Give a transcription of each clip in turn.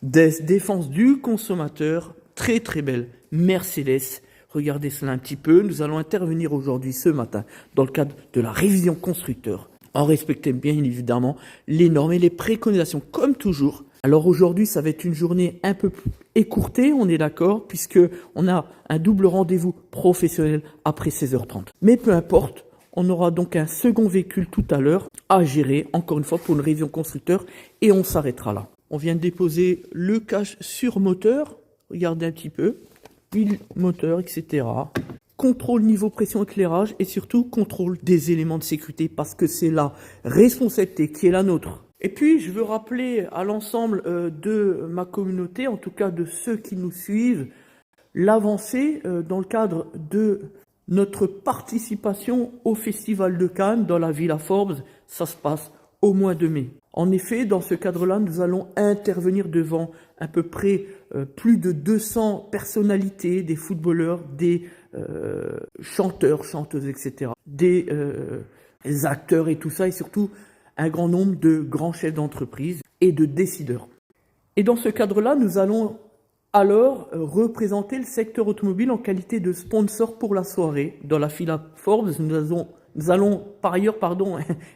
défense du consommateur, très très belle. Mercedes, regardez cela un petit peu. Nous allons intervenir aujourd'hui, ce matin, dans le cadre de la révision constructeur, en respectant bien évidemment les normes et les préconisations, comme toujours. Alors aujourd'hui, ça va être une journée un peu plus écourtée, on est d'accord, puisque on a un double rendez-vous professionnel après 16h30. Mais peu importe, on aura donc un second véhicule tout à l'heure à gérer, encore une fois, pour une révision constructeur, et on s'arrêtera là. On vient de déposer le cache sur moteur, regardez un petit peu, huile moteur, etc. Contrôle niveau pression éclairage et surtout contrôle des éléments de sécurité parce que c'est la responsabilité qui est la nôtre. Et puis je veux rappeler à l'ensemble de ma communauté, en tout cas de ceux qui nous suivent, l'avancée dans le cadre de notre participation au Festival de Cannes dans la Villa Forbes. Ça se passe au mois de mai. En effet, dans ce cadre-là, nous allons intervenir devant à peu près plus de 200 personnalités, des footballeurs, des chanteurs, chanteuses, etc., des acteurs et tout ça, et surtout un grand nombre de grands chefs d'entreprise et de décideurs. Et dans ce cadre-là, nous allons alors représenter le secteur automobile en qualité de sponsor pour la soirée. Dans la Villa Forbes, nous allons par ailleurs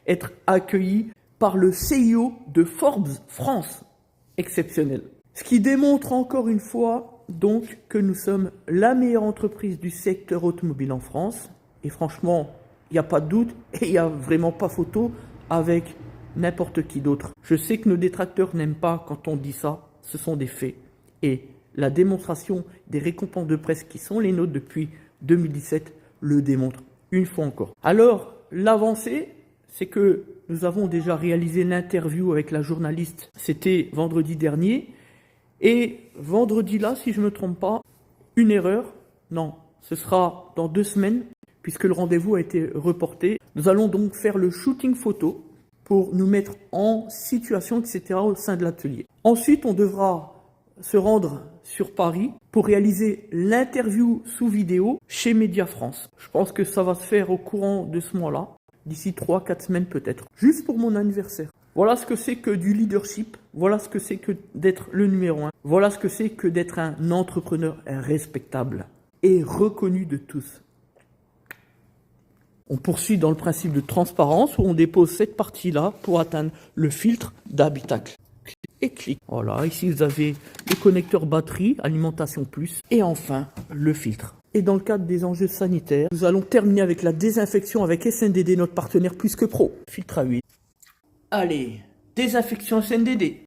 être accueillis par le CIO de Forbes France, exceptionnel. Ce qui démontre encore une fois donc que nous sommes la meilleure entreprise du secteur automobile en France. Et franchement, il n'y a pas de doute et il n'y a vraiment pas photo avec n'importe qui d'autre. Je sais que nos détracteurs n'aiment pas quand on dit ça, ce sont des faits. Et la démonstration des récompenses de presse qui sont les nôtres depuis 2017 le démontre une fois encore. Alors, l'avancée, c'est que nous avons déjà réalisé l'interview avec la journaliste, c'était vendredi dernier. Et vendredi là, si je ne me trompe pas, une erreur, non, ce sera dans 2 semaines, puisque le rendez-vous a été reporté. Nous allons donc faire le shooting photo pour nous mettre en situation, etc. au sein de l'atelier. Ensuite, on devra se rendre sur Paris pour réaliser l'interview sous vidéo chez Média France. Je pense que ça va se faire au courant de ce mois-là, d'ici 3-4 semaines peut-être, juste pour mon anniversaire. Voilà ce que c'est que du leadership, voilà ce que c'est que d'être le numéro 1, voilà ce que c'est que d'être un entrepreneur respectable et reconnu de tous. On poursuit dans le principe de transparence où on dépose cette partie-là pour atteindre le filtre d'habitacle. Et clic. Voilà, ici vous avez le connecteur batterie, alimentation plus, et enfin le filtre. Et dans le cadre des enjeux sanitaires, nous allons terminer avec la désinfection avec SNDD, notre partenaire plus que pro. Filtre à huile. Allez, désinfection SNDD.